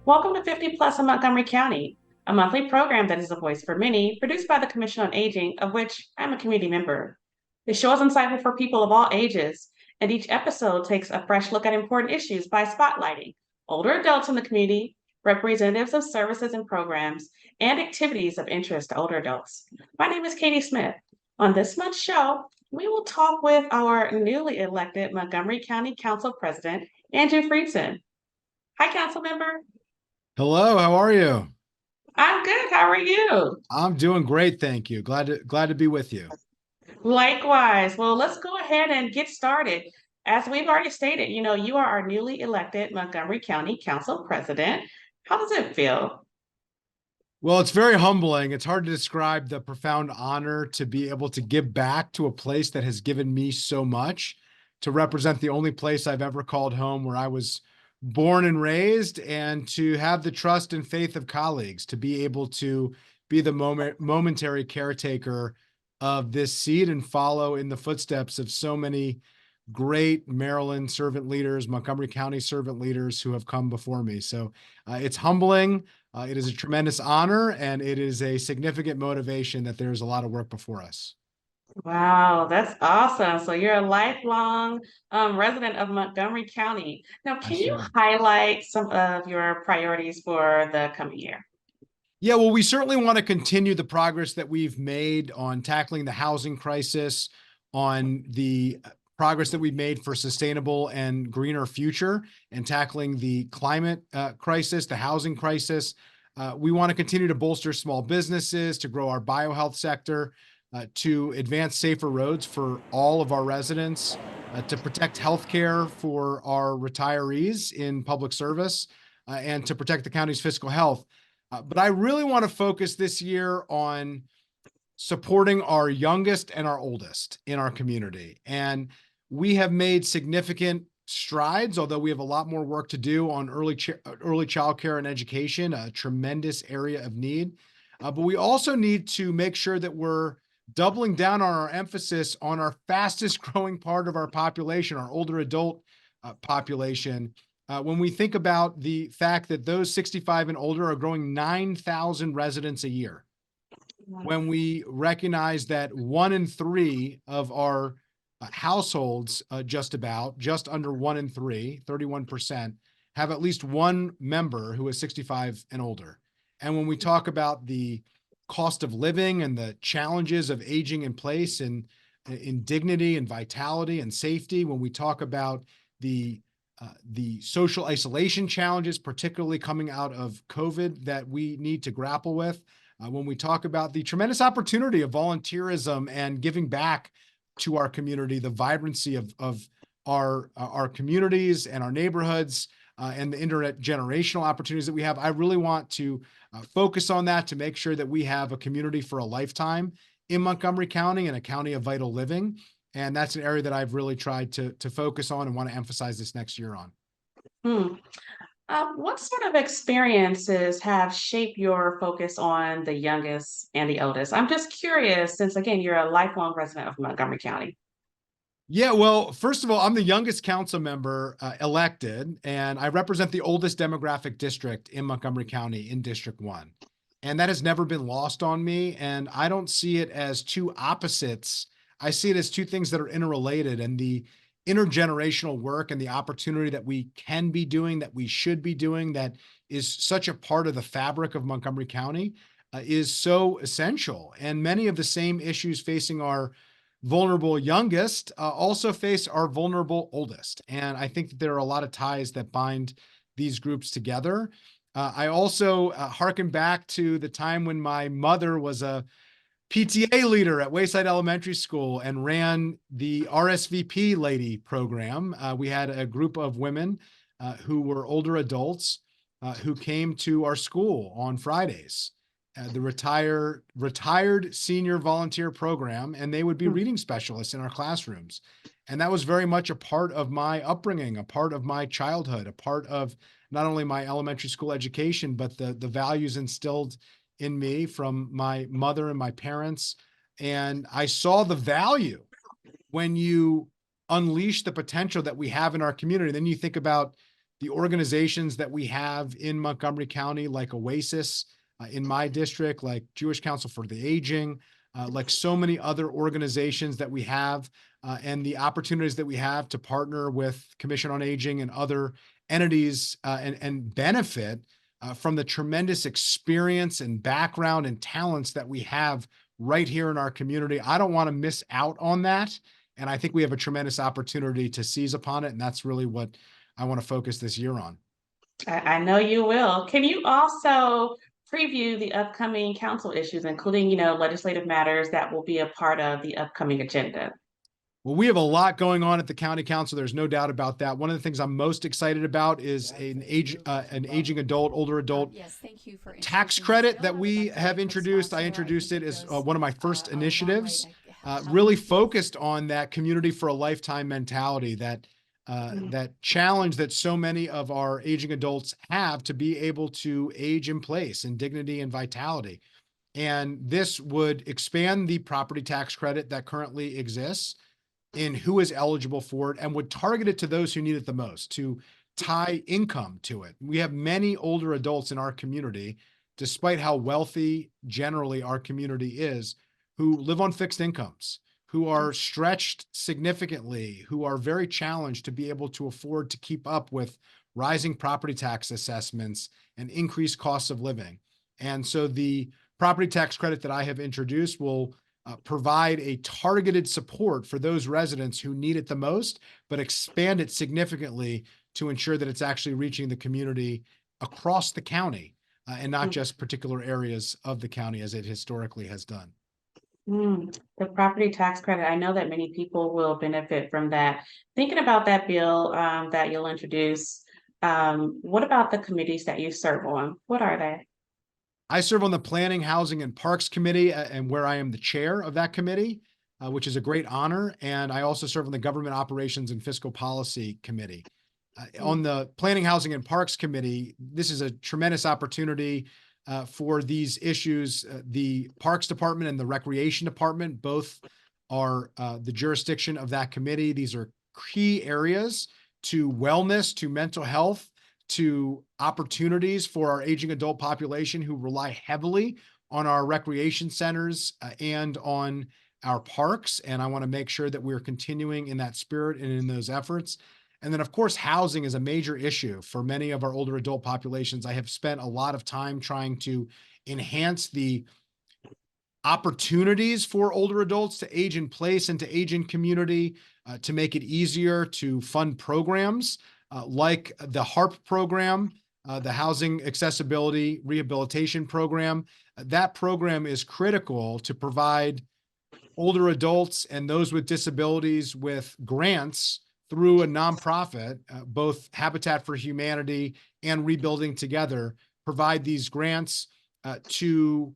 Welcome to 50 Plus in Montgomery County, a monthly program that is a voice for many, produced by the Commission on Aging, of which I'm a community member. The show is insightful for people of all ages, and each episode takes a fresh look at important issues by spotlighting older adults in the community, representatives of services and programs, and activities of interest to older adults. My name is Katie Smith. On this month's show, we will talk with our newly elected Montgomery County Council President, Andrew Friedson. Hi, Council Member. Hello, how are you? I'm good. How are you? I'm doing great, thank you. Glad to be with you. Likewise. Well, let's go ahead and get started. As we've already stated, you are our newly elected Montgomery County Council President. How does it feel? Well, it's very humbling. It's hard to describe the profound honor to be able to give back to a place that has given me so much, to represent the only place I've ever called home where I was born and raised, and to have the trust and faith of colleagues to be able to be the momentary caretaker of this seat and follow in the footsteps of so many great Maryland servant leaders, Montgomery County servant leaders who have come before me. So it's humbling. It is a tremendous honor, and it is a significant motivation that there's a lot of work before us. Wow, that's awesome. So you're a lifelong resident of Montgomery County. Now, I can you sure am. highlight some of your priorities for the coming year? Yeah, well, we certainly want to continue the progress that we've made on tackling the housing crisis, on the progress that we've made for sustainable and greener future, and tackling the climate crisis, the housing crisis. We want to continue to bolster small businesses, to grow our biohealth sector, to advance safer roads for all of our residents, to protect healthcare for our retirees in public service, and to protect the county's fiscal health. But I really want to focus this year on supporting our youngest and our oldest in our community. And we have made significant strides, although we have a lot more work to do on early child care and education, a tremendous area of need. But we also need to make sure that we're doubling down on our emphasis on our fastest growing part of our population, our older adult population. When we think about the fact that those 65 and older are growing 9,000 residents a year, when we recognize that 1 in 3 of our households, just under 1 in 3, 31%, have at least one member who is 65 and older. And when we talk about the cost of living and the challenges of aging in place and in dignity and vitality and safety, when we talk about the social isolation challenges, particularly coming out of COVID, that we need to grapple with, when we talk about the tremendous opportunity of volunteerism and giving back to our community, the vibrancy of our communities and our neighborhoods, and the intergenerational opportunities that we have, I really want to focus on that, to make sure that we have a community for a lifetime in Montgomery County and a county of vital living. And that's an area that I've really tried to focus on and want to emphasize this next year on. Hmm. What sort of experiences have shaped your focus on the youngest and the oldest? I'm just curious, since again, you're a lifelong resident of Montgomery County. Yeah, well, first of all, I'm the youngest council member elected, and I represent the oldest demographic district in Montgomery County in District 1. And that has never been lost on me. And I don't see it as two opposites. I see it as two things that are interrelated, and the intergenerational work and the opportunity that we can be doing, that we should be doing, that is such a part of the fabric of Montgomery County, is so essential. And many of the same issues facing our vulnerable youngest also face our vulnerable oldest. And I think that there are a lot of ties that bind these groups together. I also hearken back to the time when my mother was a PTA leader at Wayside Elementary School and ran the RSVP Lady program. We had a group of women who were older adults who came to our school on Fridays, the retired senior volunteer program, and they would be reading specialists in our classrooms. And that was very much a part of my upbringing, a part of my childhood, a part of not only my elementary school education, but the values instilled in me from my mother and my parents. And I saw the value when you unleash the potential that we have in our community. Then you think about the organizations that we have in Montgomery County, like Oasis, in my district, like Jewish Council for the Aging, like so many other organizations that we have, and the opportunities that we have to partner with Commission on Aging and other entities, and benefit from the tremendous experience and background and talents that we have right here in our community. I don't want to miss out on that. And I think we have a tremendous opportunity to seize upon it. And that's really what I want to focus this year on. I know you will. Can you also preview the upcoming council issues, including, legislative matters that will be a part of the upcoming agenda? Well, we have a lot going on at the county council. There's no doubt about that. One of the things I'm most excited about is an aging adult, older adult tax credit that we have introduced. I introduced it as one of my first initiatives, really focused on that community for a lifetime mentality, that challenge that so many of our aging adults have to be able to age in place in dignity and vitality. And this would expand the property tax credit that currently exists in who is eligible for it, and would target it to those who need it the most, to tie income to it. We have many older adults in our community, despite how wealthy generally our community is, who live on fixed incomes, who are stretched significantly, who are very challenged to be able to afford to keep up with rising property tax assessments and increased costs of living. And so the property tax credit that I have introduced will provide a targeted support for those residents who need it the most, but expand it significantly to ensure that it's actually reaching the community across the county, and not just particular areas of the county as it historically has done. The property tax credit, I know that many people will benefit from that. Thinking about that bill that you'll introduce, what about the committees that you serve on? What are they? I serve on the Planning, Housing, and Parks Committee, and where I am the chair of that committee, which is a great honor. And I also serve on the Government Operations and Fiscal Policy Committee. On the Planning, Housing, and Parks Committee, this is a tremendous opportunity for these issues. The Parks Department and the Recreation Department both are the jurisdiction of that committee. These are key areas to wellness, to mental health, to opportunities for our aging adult population who rely heavily on our recreation centers and on our parks. And I want to make sure that we're continuing in that spirit and in those efforts. And then, of course, housing is a major issue for many of our older adult populations. I have spent a lot of time trying to enhance the opportunities for older adults to age in place and to age in community, to make it easier to fund programs like the HARP program, the Housing Accessibility Rehabilitation Program. That program is critical to provide older adults and those with disabilities with grants through a nonprofit. Both Habitat for Humanity and Rebuilding Together provide these grants to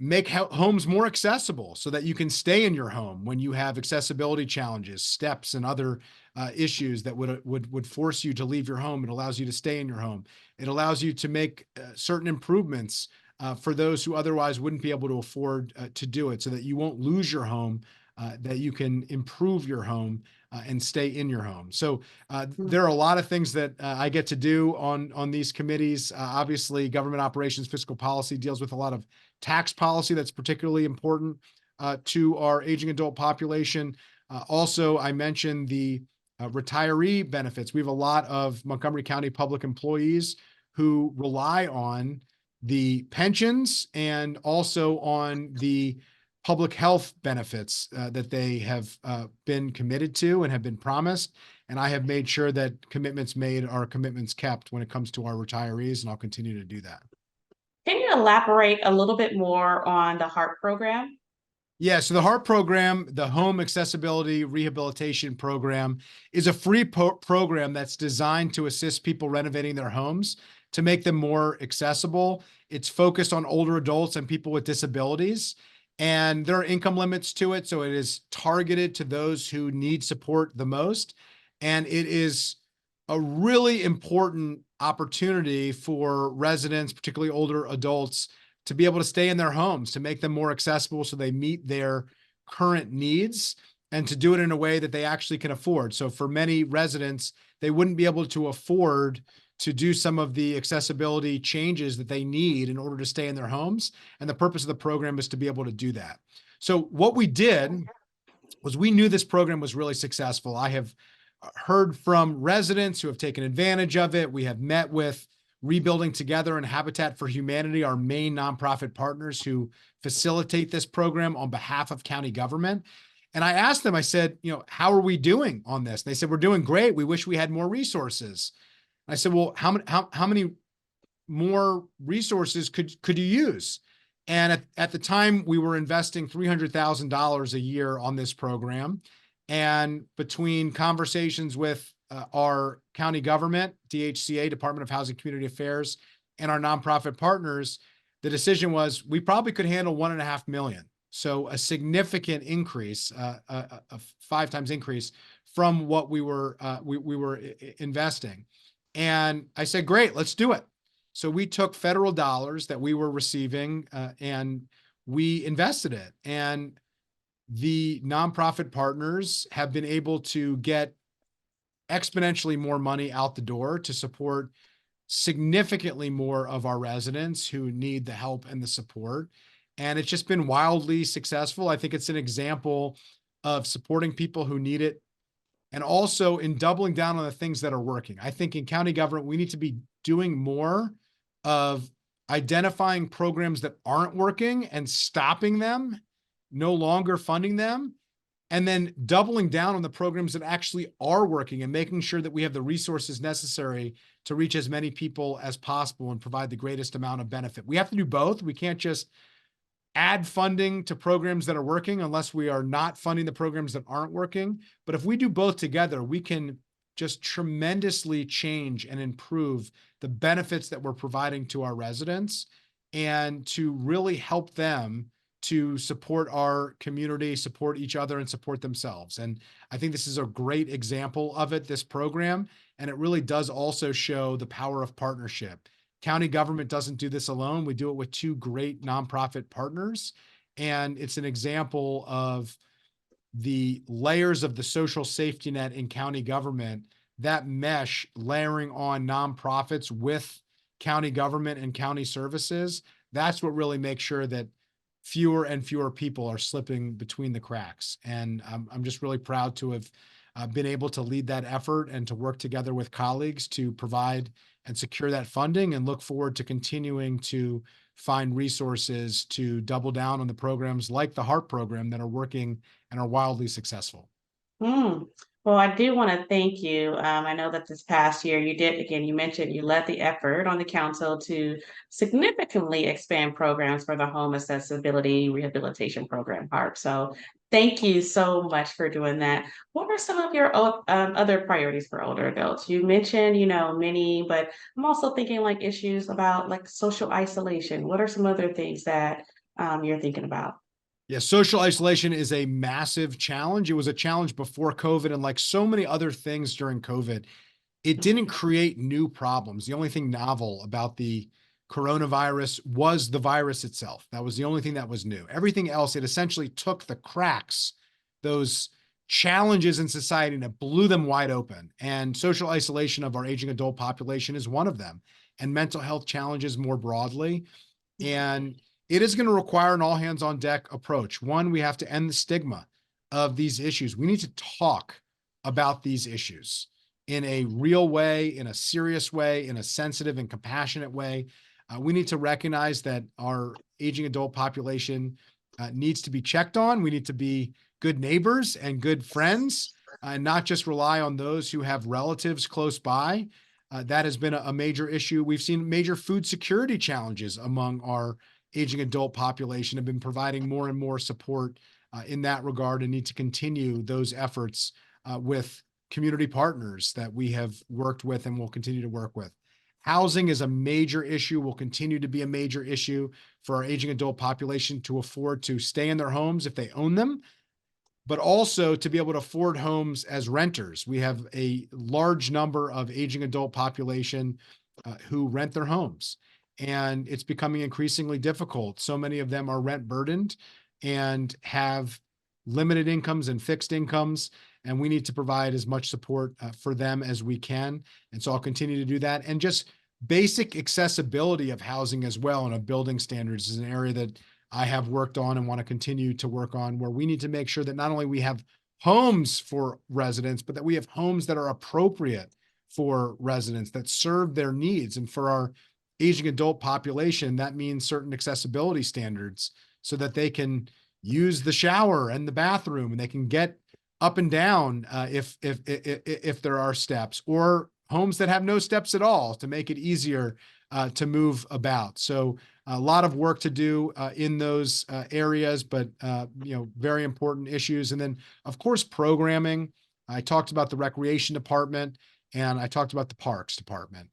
make homes more accessible so that you can stay in your home when you have accessibility challenges, steps, and other issues that would force you to leave your home. It allows you to stay in your home. It allows you to make certain improvements for those who otherwise wouldn't be able to afford to do it, so that you won't lose your home, that you can improve your home and stay in your home. So there are a lot of things that I get to do on these committees. Obviously, Government Operations Fiscal Policy deals with a lot of tax policy that's particularly important to our aging adult population. Also, I mentioned the retiree benefits. We have a lot of Montgomery County public employees who rely on the pensions and also on the public health benefits that they have been committed to and have been promised. And I have made sure that commitments made are commitments kept when it comes to our retirees, and I'll continue to do that. Can you elaborate a little bit more on the HARP program? Yeah, so the HARP program, the Home Accessibility Rehabilitation Program, is a free program that's designed to assist people renovating their homes to make them more accessible. It's focused on older adults and people with disabilities, and there are income limits to it, so it is targeted to those who need support the most. And it is a really important opportunity for residents, particularly older adults, to be able to stay in their homes, to make them more accessible so they meet their current needs. and to do it in a way that they actually can afford. So for many residents, they wouldn't be able to afford to do some of the accessibility changes that they need in order to stay in their homes. And the purpose of the program is to be able to do that. So what we did was we knew this program was really successful. I have heard from residents who have taken advantage of it. We have met with Rebuilding Together and Habitat for Humanity, our main nonprofit partners who facilitate this program on behalf of county government. And I asked them, I said, how are we doing on this? And they said, we're doing great. We wish we had more resources. I said, well, how many more resources could you use? And at the time, we were investing $300,000 a year on this program. And between conversations with our county government, DHCA, Department of Housing Community Affairs, and our nonprofit partners, the decision was we probably could handle 1.5 million. So a significant increase, a 5 times increase from what we were investing. And I said, great, let's do it. So we took federal dollars that we were receiving and we invested it. And the nonprofit partners have been able to get exponentially more money out the door to support significantly more of our residents who need the help and the support. And it's just been wildly successful. I think it's an example of supporting people who need it and also in doubling down on the things that are working. I think in county government, we need to be doing more of identifying programs that aren't working and stopping them, no longer funding them, and then doubling down on the programs that actually are working and making sure that we have the resources necessary to reach as many people as possible and provide the greatest amount of benefit. We have to do both. We can't just add funding to programs that are working unless we are not funding the programs that aren't working. But if we do both together, we can just tremendously change and improve the benefits that we're providing to our residents and to really help them to support our community, support each other, and support themselves. And I think this is a great example of it, this program. And it really does also show the power of partnership. County government doesn't do this alone. We do it with 2 great nonprofit partners. And it's an example of the layers of the social safety net in county government, that mesh layering on nonprofits with county government and county services. That's what really makes sure that fewer and fewer people are slipping between the cracks. And I'm just really proud to have been able to lead that effort and to work together with colleagues to provide and secure that funding, and look forward to continuing to find resources to double down on the programs like the HARP program that are working and are wildly successful. Mm. Well, I do want to thank you. I know that this past year you did, again, you mentioned you led the effort on the council to significantly expand programs for the Home Accessibility Rehabilitation Program, HARP. So thank you so much for doing that. What are some of your other priorities for older adults? You mentioned, many, but I'm also thinking like issues about like social isolation. What are some other things that you're thinking about? Yeah, social isolation is a massive challenge. It was a challenge before COVID, and like so many other things during COVID, it didn't create new problems. The only thing novel about the coronavirus was the virus itself. That was the only thing that was new. Everything else, it essentially took the cracks, those challenges in society, and it blew them wide open. And social isolation of our aging adult population is one of them, and mental health challenges more broadly. And it is going to require an all hands on deck approach. One, we have to end the stigma of these issues. We need to talk about these issues in a real way, in a serious way, in a sensitive and compassionate way. We need to recognize that our aging adult population needs to be checked on. We need to be good neighbors and good friends, and not just rely on those who have relatives close by. That has been a major issue. We've seen major food security challenges among our aging adult population, have been providing more and more support in that regard, and need to continue those efforts with community partners that we have worked with and will continue to work with. Housing is a major issue, will continue to be a major issue for our aging adult population to afford to stay in their homes if they own them, but also to be able to afford homes as renters. We have a large number of aging adult population who rent their homes, and it's becoming increasingly difficult. So many of them are rent burdened and have limited incomes and fixed incomes, and we need to provide as much support for them as we can. And so I'll continue to do that. And just basic accessibility of housing as well, and of building standards is an area that I have worked on and want to continue to work on, where we need to make sure that not only we have homes for residents, but that we have homes that are appropriate for residents, that serve their needs. And for our aging adult population, that means certain accessibility standards so that they can use the shower and the bathroom, and they can get up and down if there are steps, or homes that have no steps at all to make it easier to move about. So a lot of work to do in those areas, but very important issues. And then, of course, programming. I talked about the recreation department, and I talked about the parks department.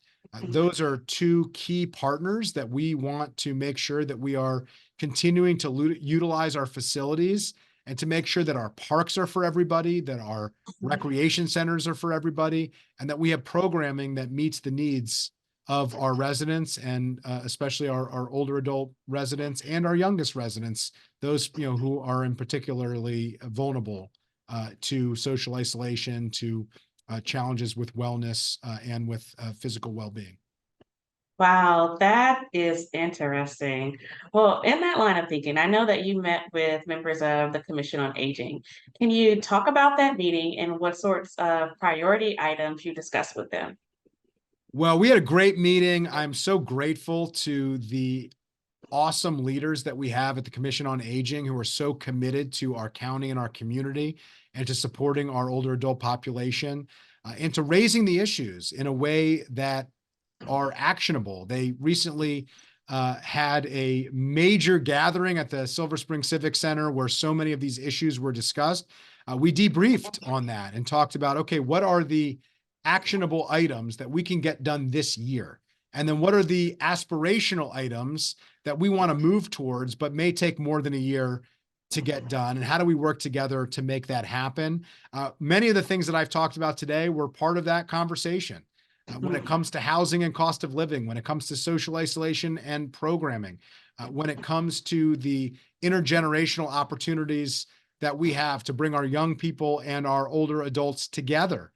Those are two key partners that we want to make sure that we are continuing to utilize our facilities, and to make sure that our parks are for everybody, that our recreation centers are for everybody, and that we have programming that meets the needs of our residents, and especially our older adult residents and our youngest residents, those who are in particularly vulnerable to social isolation, to challenges with wellness and with physical well-being. Wow, that is interesting. Well, in that line of thinking, I know that you met with members of the Commission on Aging. Can you talk about that meeting and what sorts of priority items you discussed with them? Well, we had a great meeting. I'm so grateful to the awesome leaders that we have at the Commission on Aging, who are so committed to our county and our community, and to supporting our older adult population, and to raising the issues in a way that are actionable. They recently had a major gathering at the Silver Spring Civic Center where so many of these issues were discussed. We debriefed on that and talked about, okay, what are the actionable items that we can get done this year? And then what are the aspirational items that we want to move towards, but may take more than a year to get done? And how do we work together to make that happen? Many of the things that I've talked about today were part of that conversation. When it comes to housing and cost of living, when it comes to social isolation and programming, when it comes to the intergenerational opportunities that we have to bring our young people and our older adults together,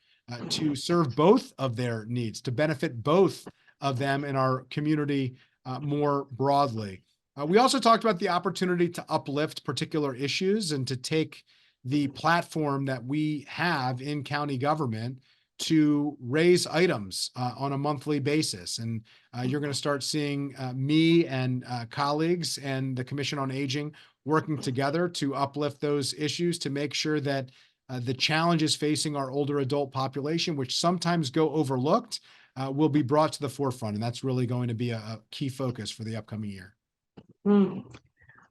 to serve both of their needs, to benefit both of them in our community more broadly. We also talked about the opportunity to uplift particular issues and to take the platform that we have in county government to raise items on a monthly basis. And you're going to start seeing me and colleagues and the Commission on Aging working together to uplift those issues, to make sure that the challenges facing our older adult population, which sometimes go overlooked, will be brought to the forefront. And that's really going to be a key focus for the upcoming year. Mm.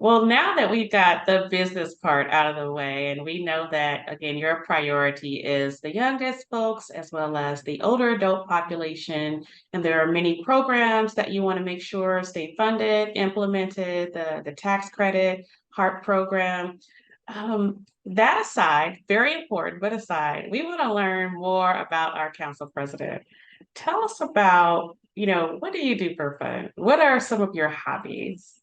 Well, now that we've got the business part out of the way, and we know that, again, your priority is the youngest folks as well as the older adult population, and there are many programs that you want to make sure stay funded, implemented, the tax credit, HARP program. That aside, very important, but aside, we want to learn more about our council president. Tell us about, what do you do for fun? What are some of your hobbies?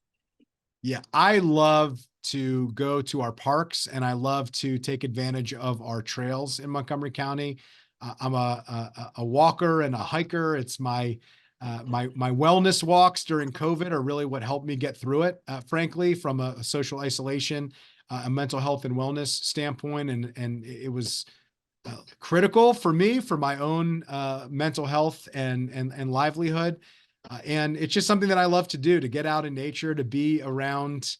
Yeah, I love to go to our parks, and I love to take advantage of our trails in Montgomery County. I'm a walker and a hiker. It's my wellness walks during COVID are really what helped me get through it, frankly, from a social isolation, a mental health and wellness standpoint. And it was critical for me, for my own mental health and livelihood. And it's just something that I love to do, to get out in nature, to be around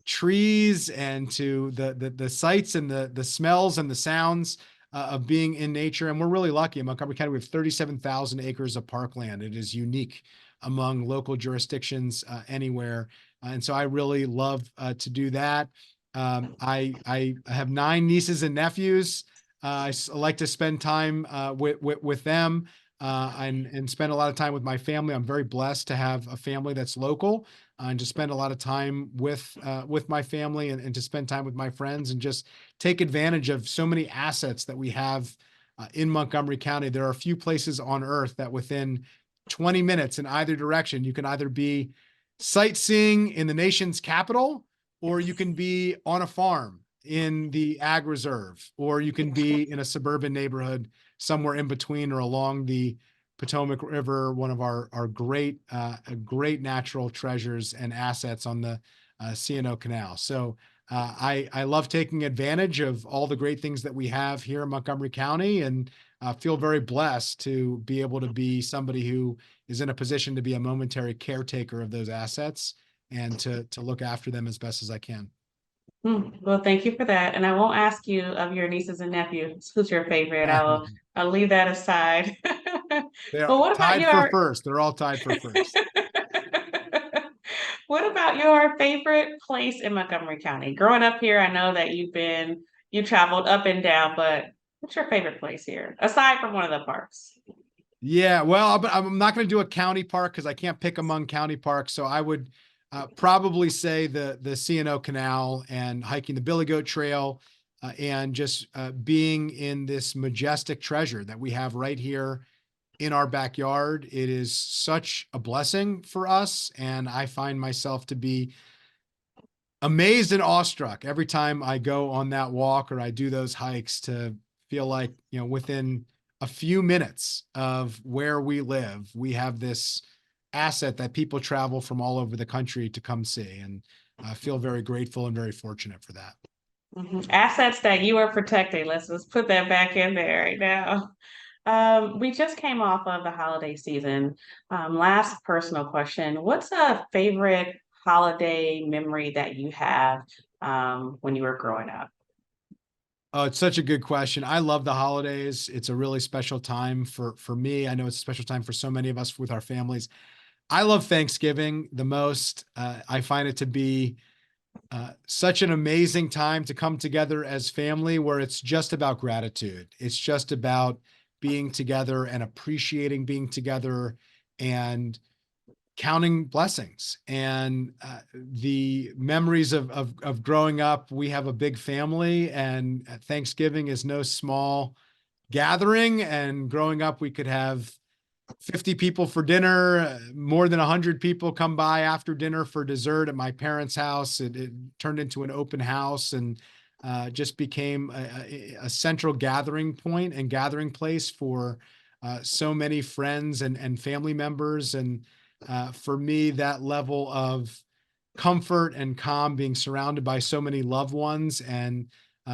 trees, and to the sights and the smells and the sounds of being in nature. And we're really lucky in Montgomery County. We have 37,000 acres of parkland. It is unique among local jurisdictions anywhere. And so I really love to do that. I have 9 nieces and nephews. I like to spend time with them. And spend a lot of time with my family. I'm very blessed to have a family that's local, and to spend a lot of time with my family, and to spend time with my friends, and just take advantage of so many assets that we have in Montgomery County. There are a few places on earth that within 20 minutes in either direction, you can either be sightseeing in the nation's capital, or you can be on a farm in the ag reserve, or you can be in a suburban neighborhood somewhere in between or along the Potomac River, one of our great natural treasures and assets on the C&O Canal. So I love taking advantage of all the great things that we have here in Montgomery County, and feel very blessed to be able to be somebody who is in a position to be a momentary caretaker of those assets and to look after them as best as I can. Well, thank you for that. And I won't ask you of your nieces and nephews who's your favorite. I'll leave that aside. They But are what about tied for your first. They're all tied for first. what about your favorite place in Montgomery County? Growing up here, I know that you traveled up and down, but what's your favorite place here, aside from one of the parks? Yeah, well, but I'm not going to do a county park because I can't pick among county parks. So I would probably say the C&O Canal and hiking the Billy Goat Trail, and just being in this majestic treasure that we have right here in our backyard. It is such a blessing for us, and I find myself to be amazed and awestruck every time I go on that walk or I do those hikes, to feel like, within a few minutes of where we live, we have this asset that people travel from all over the country to come see. And I feel very grateful and very fortunate for that. Assets that you are protecting. Let's just put that back in there right now. We just came off of the holiday season. Last personal question. What's a favorite holiday memory that you have when you were growing up? Oh, it's such a good question. I love the holidays. It's a really special time for me. I know it's a special time for so many of us with our families. I love Thanksgiving the most. I find it to be such an amazing time to come together as family, where it's just about gratitude. It's just about being together and appreciating being together and counting blessings. And the memories of growing up. We have a big family, and Thanksgiving is no small gathering. And growing up, we could have 50 people for dinner, more than 100 people come by after dinner for dessert at my parents' house. It turned into an open house, and just became a central gathering point and gathering place for so many friends and family members. And for me, that level of comfort and calm, being surrounded by so many loved ones, and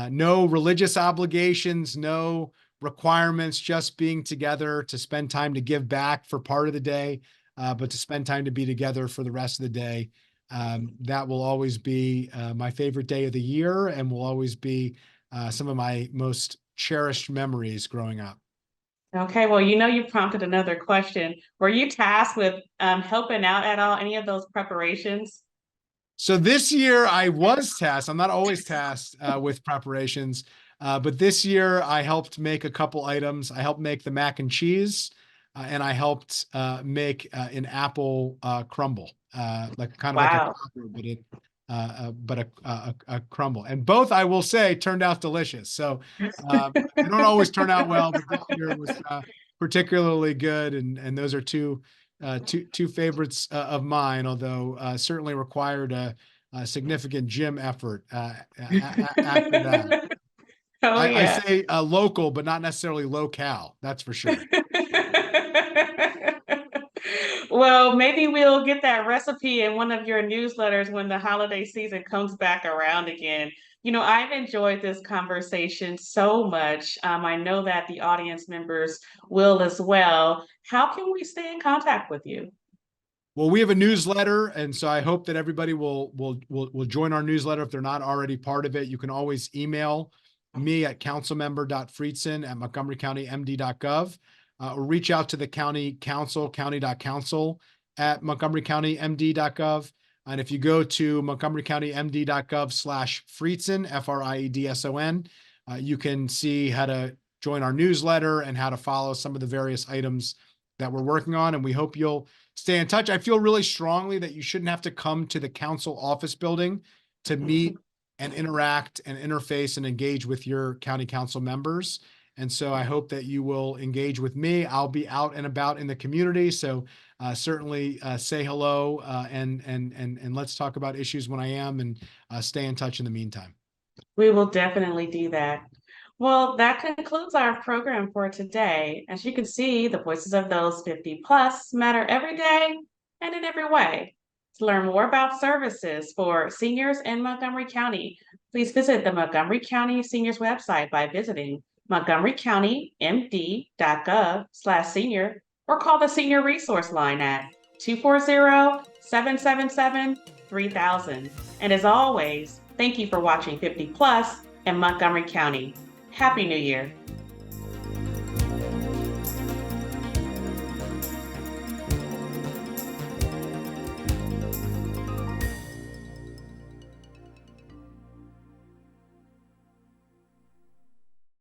no religious obligations, no requirements, just being together to spend time to give back for part of the day, but to spend time to be together for the rest of the day. That will always be my favorite day of the year, and will always be some of my most cherished memories growing up. Okay, well, you prompted another question. Were you tasked with helping out at all any of those preparations? So this year I was tasked. I'm not always tasked with preparations, but this year I helped make a couple items. I helped make the mac and cheese, and I helped make an apple crumble, like kind of like a Wow. cracker, but a crumble. And both, I will say, turned out delicious. So they don't always turn out well, but this year was particularly good. And those are two favorites of mine, although certainly required a significant gym effort after that. Oh I yeah. say local, but not necessarily low-cal. That's for sure. Well, maybe we'll get that recipe in one of your newsletters when the holiday season comes back around again. I've enjoyed this conversation so much. I know that the audience members will as well. How can we stay in contact with you? Well, we have a newsletter, and so I hope that everybody will join our newsletter if they're not already part of it. You can always email me at councilmember.friedson@montgomerycountymd.gov, or reach out to the county council, county.council@montgomerycountymd.gov. And if you go to montgomerycountymd.gov/Friedson, Friedson, you can see how to join our newsletter and how to follow some of the various items that we're working on. And we hope you'll stay in touch. I feel really strongly that you shouldn't have to come to the council office building to meet and interact and interface and engage with your county council members. And so I hope that you will engage with me. I'll be out and about in the community. So certainly say hello, and let's talk about issues when I am, and stay in touch in the meantime. We will definitely do that. Well, that concludes our program for today. As you can see, the voices of those 50 plus matter every day and in every way. To learn more about services for seniors in Montgomery County, please visit the Montgomery County Seniors website by visiting montgomerycountymd.gov/senior or call the Senior Resource Line at 240-777-3000. And as always, thank you for watching 50 Plus in Montgomery County. Happy New Year.